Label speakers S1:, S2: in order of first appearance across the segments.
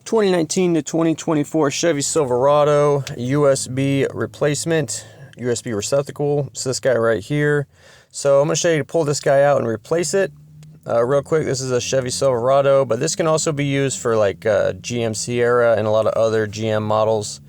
S1: 2019 to 2024 Chevy Silverado USB replacement, USB receptacle. It's this guy right here. So I'm going to show you to pull this guy out and replace it. Real quick, this is a Chevy Silverado, but this can also be used for like GMC Sierra and a lot of other GM models.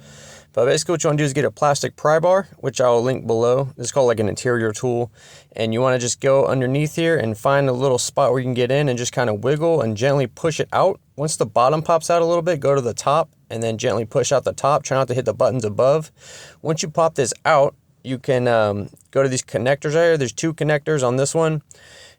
S1: But basically what you want to do is get a plastic pry bar, which I'll link below. This is called like an interior tool. And you want to just go underneath here and find a little spot where you can get in and just kind of wiggle and gently push it out. Once the bottom pops out a little bit, go to the top and then gently push out the top. Try not to hit the buttons above. Once you pop this out, you can go to these connectors right here. There's two connectors on this one.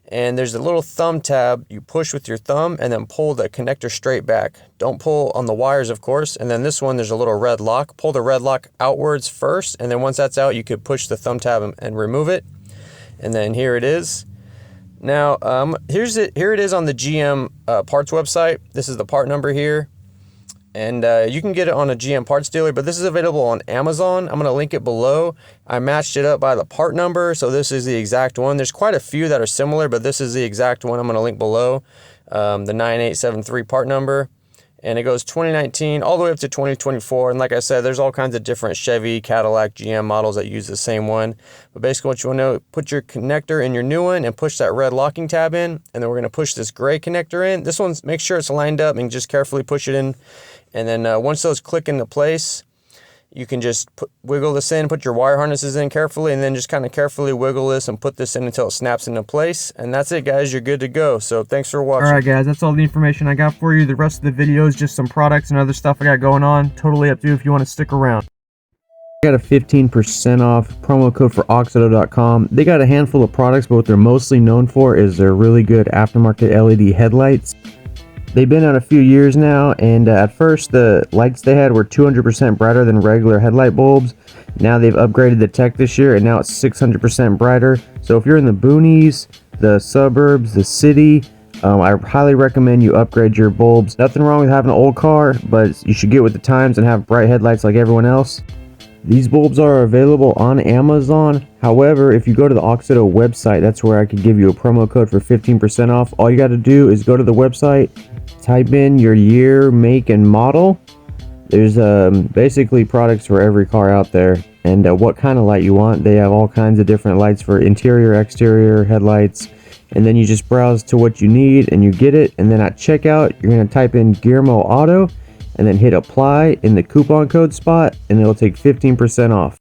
S1: And there's a little thumb tab you push with your thumb and then pull the connector straight back. Don't pull on the wires, of course. And then this one, there's a little red lock. Pull the red lock outwards first, and then once that's out, you could push the thumb tab and remove it. And then here it is. Now, here it is on the GM parts website. This is the part number here. And you can get it on a GM parts dealer, but this is available on Amazon. I'm going to link it below. I matched it up by the part number, so this is the exact one. There's quite a few that are similar, but this is the exact one I'm going to link below, the 9873 part number. And it goes 2019 all the way up to 2024. And like I said, there's all kinds of different Chevy, Cadillac, GM models that use the same one. But basically what you want to know, put your connector in your new one and push that red locking tab in. And then we're going to push this gray connector in. This one's, make sure it's lined up and just carefully push it in. And then once those click into place, you can just wiggle this in, put your wire harnesses in carefully, and then just kind of carefully wiggle this and put this in until it snaps into place. And that's it, guys. You're good to go. So thanks for watching.
S2: All right, guys. That's all the information I got for you. The rest of the video is just some products and other stuff I got going on. Totally up to you if you want to stick around. I got a 15% off promo code for oxydo.com. They got a handful of products, but what they're mostly known for is their really good aftermarket LED headlights. They've been out a few years now, and at first the lights they had were 200% brighter than regular headlight bulbs. Now they've upgraded the tech this year, and now it's 600% brighter. So if you're in the boonies, the suburbs, the city, I highly recommend you upgrade your bulbs. Nothing wrong with having an old car, but you should get with the times and have bright headlights like everyone else. These bulbs are available on Amazon. However, if you go to the Oxydo website, that's where I could give you a promo code for 15% off. All you got to do is go to the website, type in your year, make, and model. There's basically products for every car out there, and what kind of light you want. They have all kinds of different lights for interior, exterior, headlights, and then you just browse to what you need and you get it. And then at checkout, you're going to type in Guillermo Auto and then hit apply in the coupon code spot, and it'll take 15% off.